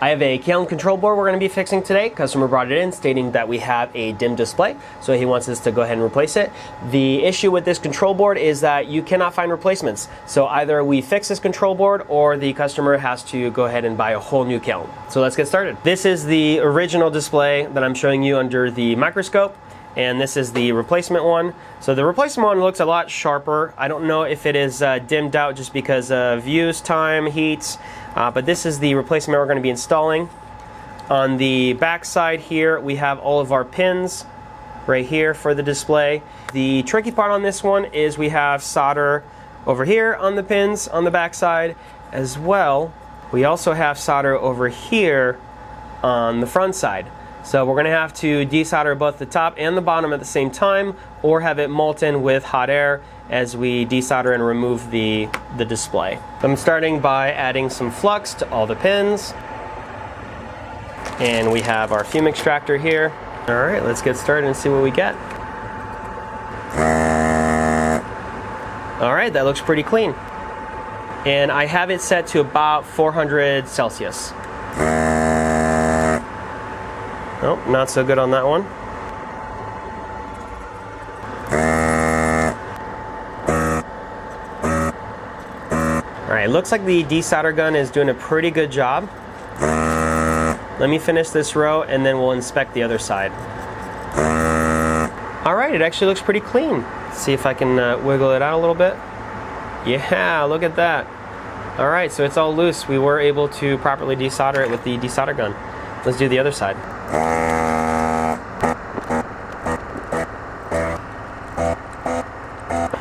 I have a Kailh control board we're going to be fixing today. Customer brought it in stating that we have a dim display, so he wants us to go ahead and replace it. The issue with this control board is that you cannot find replacements. So either we fix this control board or the customer has to go ahead and buy a whole new Kailh. So let's get started. This is the original display that I'm showing you under the microscope, and this is the replacement one. So the replacement one looks a lot sharper. I don't know if it is dimmed out just because of use, time, heat, but this is the replacement we're going to be installing. On the back side here, we have all of our pins right here for the display. The tricky part on this one is we have solder over here on the pins on the back side as well. We also have solder over here on the front side. So we're going to have to desolder both the top and the bottom at the same time, or have it molten with hot air as we desolder and remove the display. I'm starting by adding some flux to all the pins. And we have our fume extractor here. All right, let's get started and see what we get. All right, that looks pretty clean. And I have it set to about 400 Celsius. Nope, not so good on that one. Alright, looks like the desolder gun is doing a pretty good job. Let me finish this row and then we'll inspect the other side. Alright, it actually looks pretty clean. Let's see if I can wiggle it out a little bit. Yeah, look at that. Alright, so it's all loose. We were able to properly desolder it with the desolder gun. Let's do the other side.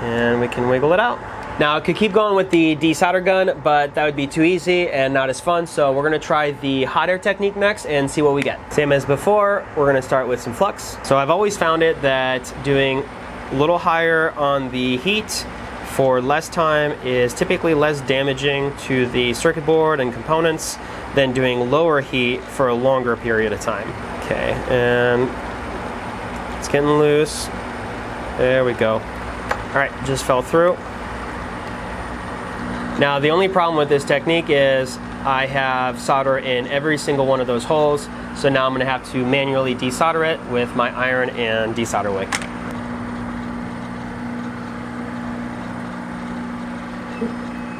And we can wiggle it out. Now I could keep going with the desolder gun, but that would be too easy and not as fun, so we're going to try the hot air technique next and see what we get. Same as before, we're going to start with some flux. So I've always found it that doing a little higher on the heat for less time is typically less damaging to the circuit board and components than doing lower heat for a longer period of time. Okay, and it's getting loose. There we go. All right, just fell through. Now the only problem with this technique is I have solder in every single one of those holes, so now I'm going to have to manually desolder it with my iron and desolder wick.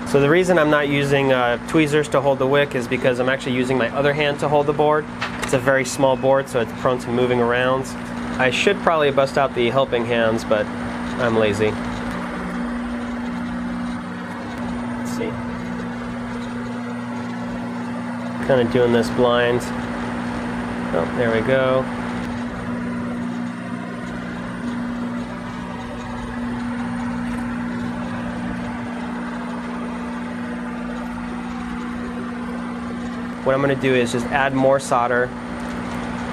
So the reason I'm not using tweezers to hold the wick is because I'm actually using my other hand to hold the board. It's a very small board, so it's prone to moving around. I should probably bust out the helping hands, but I'm lazy. Let's see. Kind of doing this blind. Oh, there we go. What I'm going to do is just add more solder,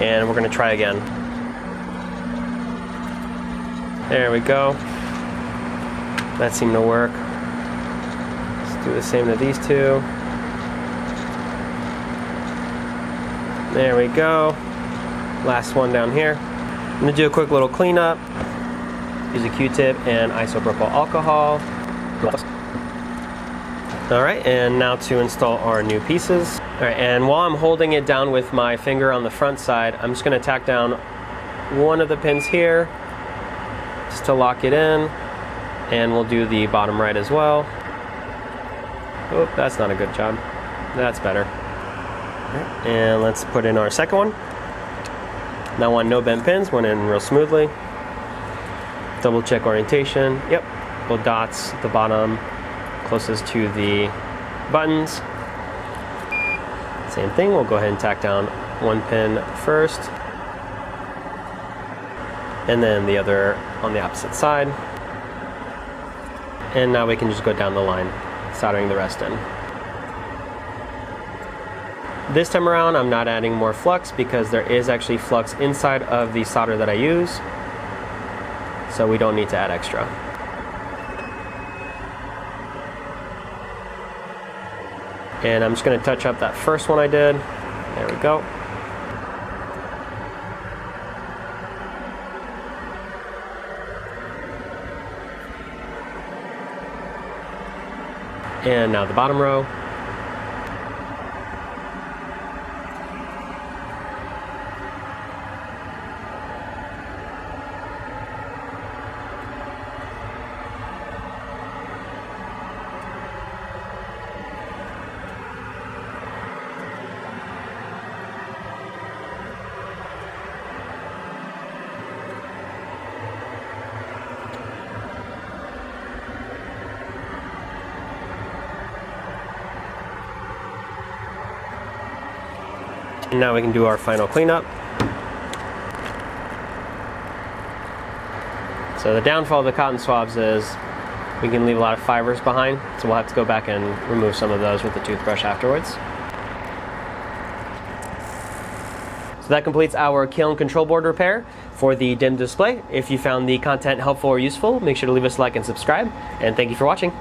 and we're going to try again. There we go. That seemed to work. Let's do the same to these two. There we go. Last one down here. I'm going to do a quick little cleanup. Use a Q-tip and isopropyl alcohol. Alright, and now to install our new pieces. Alright, and while I'm holding it down with my finger on the front side, I'm just going to tack down one of the pins here just to lock it in, and we'll do the bottom right as well. Oh, that's not a good job. That's better. Right, and let's put in our second one. That one, no bent pins, went in real smoothly. Double check orientation. Yep, little dots at the bottom closest to the buttons. Same thing, we'll go ahead and tack down one pin first, and then the other on the opposite side. And now we can just go down the line, soldering the rest in. This time around, I'm not adding more flux because there is actually flux inside of the solder that I use, so we don't need to add extra. And I'm just going to touch up that first one I did. There we go. And now the bottom row. And now we can do our final cleanup. So the downfall of the cotton swabs is we can leave a lot of fibers behind, so we'll have to go back and remove some of those with the toothbrush afterwards. So that completes our kiln control board repair for the DIMM display. If you found the content helpful or useful, make sure to leave us a like and subscribe, and thank you for watching.